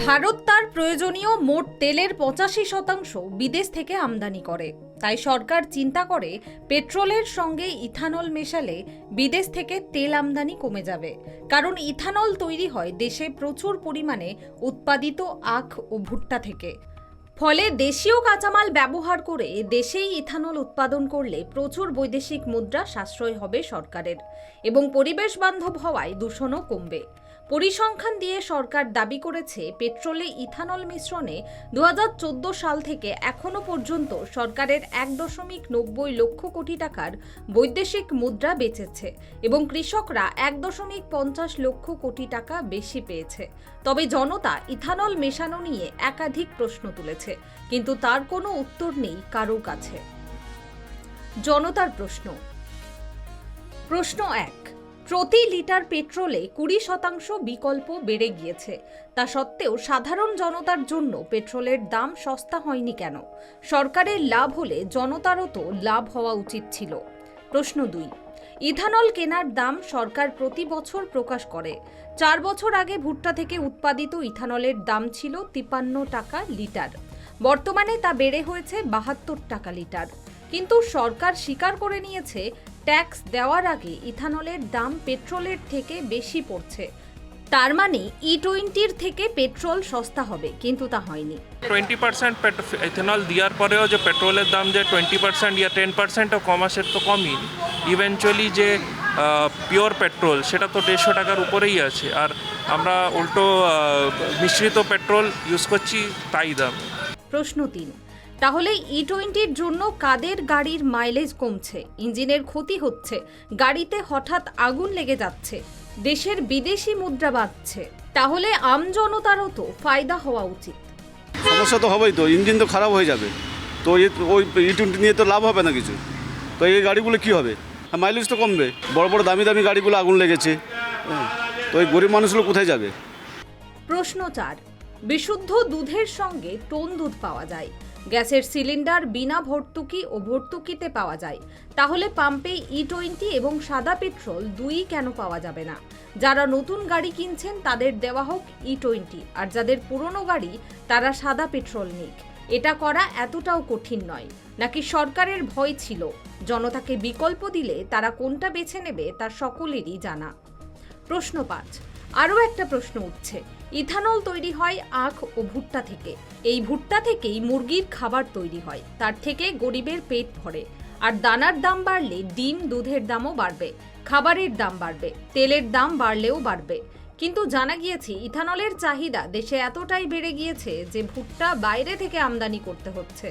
ভারত তার প্রয়োজনীয় মোট তেলের 85% বিদেশ থেকে আমদানি করে। তাই সরকার চিন্তা করে পেট্রোলের সঙ্গে ইথানল মেশালে বিদেশ থেকে তেল আমদানি কমে যাবে। কারণ ইথানল তৈরি হয় দেশে প্রচুর পরিমাণে উৎপাদিত আখ ও ভুট্টা থেকে। ফলে দেশীয় কাঁচামাল ব্যবহার করে দেশেই ইথানল উৎপাদন করলে প্রচুর বৈদেশিক মুদ্রা সাশ্রয় হবে সরকারের এবং পরিবেশ বান্ধব হওয়ায় দূষণও কমবে। পরিসংখ্যান দিয়ে সরকার দাবি করেছে পেট্রোলে ইথানল মিশ্রণে 2014 সাল থেকে এখনো পর্যন্ত সরকারের 1.90 লক্ষ কোটি টাকার বৈদেশিক মুদ্রা বেঁচেছে এবং কৃষকরা 1.50 লক্ষ কোটি টাকা বেশি পেয়েছে। তবে জনতা ইথানল মেশানো নিয়ে একাধিক প্রশ্ন তুলেছে, কিন্তু তার কোনো উত্তর নেই কারো কাছে। জনতার প্রশ্ন 1, প্রতি লিটার পেট্রোলে 20% বিকল্প বেড়ে গিয়েছে। তা সত্ত্বেও সাধারণ জনতার জন্য পেট্রোলের দাম সস্তা হয়নি কেন? সরকারের লাভ হলে জনতারও তো লাভ হওয়া উচিত ছিল। প্রশ্ন 2, ইথানল কেনার দাম সরকার প্রতি বছর প্রকাশ করে। 4 বছর আগে ভুট্টা থেকে উৎপাদিত ইথানলের দাম ছিল 53 টাকা লিটার, বর্তমানে তা বেড়ে হয়েছে 72 টাকা লিটার। কিন্তু সরকার স্বীকার করে নিয়েছে ট্যাক্স দেওয়ার আগে ইথানলের দাম পেট্রোলের থেকে বেশি পড়ছে। তার মানে E20 থেকে পেট্রোল সস্তা হবে, কিন্তু তা হয়নি। 20% ইথানল দেওয়ার পরেও যে পেট্রোলের দাম যে 20% या 10% কম আসে তো কমই। ইভেনচুয়ালি যে পিওর পেট্রোল সেটা তো 150 টাকার উপরেই আছে, আর আমরা উল্টো মিশ্রিত পেট্রোল ইউজ করছি, তাই দাম। প্রশ্ন 3, তাহলে E20 জন্য কাদের গাড়ির মাইলেজ কমছে, ইঞ্জিনের ক্ষতি হচ্ছে, গাড়িতে হঠাৎ আগুন লেগে যাচ্ছে, দেশের বিদেশি মুদ্রা বাড়ছে, তাহলে আমজনতারও তো ফায়দা হওয়া উচিত। সমস্যা তো হবেই, তো ইঞ্জিন তো খারাপ হয়ে যাবে, তো ওই E20 নিয়ে তো লাভ হবে না কিছু। তো এই গাড়িগুলো কি হবে? মাইলেজ তো কমবে, বড় বড় দামি দামি গাড়িগুলো আগুন লেগেছে, তো এই গরিব মানুষগুলো কোথায় যাবে? প্রশ্ন 4, বিশুদ্ধ দুধের সঙ্গে টোন দুধ পাওয়া যায়, গ্যাসের সিলিন্ডার বিনা ভর্তুকি ও ভর্তুকিতে পাওয়া যায়, তাহলে পাম্পে E20 এবং সাদা পেট্রোল দুই কেন পাওয়া যাবে না? যারা নতুন গাড়ি কিনছেন তাদের দেওয়া হোক E20, আর যাদের পুরনো গাড়ি তারা সাদা পেট্রোল নিক। এটা করা এতটাও কঠিন নয়। নাকি সরকারের ভয় ছিল জনতাকে বিকল্প দিলে তারা কোনটা বেছে নেবে তা সকলেরই জানা? প্রশ্ন 5, আরও একটা প্রশ্ন উঠছে, ইথানল তৈরি হয় আখ ও ভুট্টা থেকে। এই ভুট্টা থেকেই মুরগির খাবার তৈরি হয়, তার থেকে গরিবের পেট ভরে। আর দানার দাম বাড়লে ডিম দুধের দামও বাড়বে, খাবারের দাম বাড়বে, তেলের দাম বাড়লেও বাড়বে। কিন্তু জানা গিয়েছে ইথানলের চাহিদা দেশে এতটাই বেড়ে গিয়েছে যে ভুট্টা বাইরে থেকে আমদানি করতে হচ্ছে।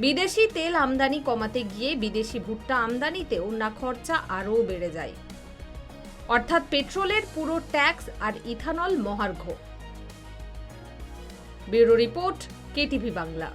বিদেশি তেল আমদানি কমাতে গিয়ে বিদেশি ভুট্টা আমদানিতেও না খরচা আরও বেড়ে যায়। অর্থাৎ পেট্রোলের পুরো ট্যাক্স আর ইথানল মহার্ঘ। Bureau report, KTV Bangla.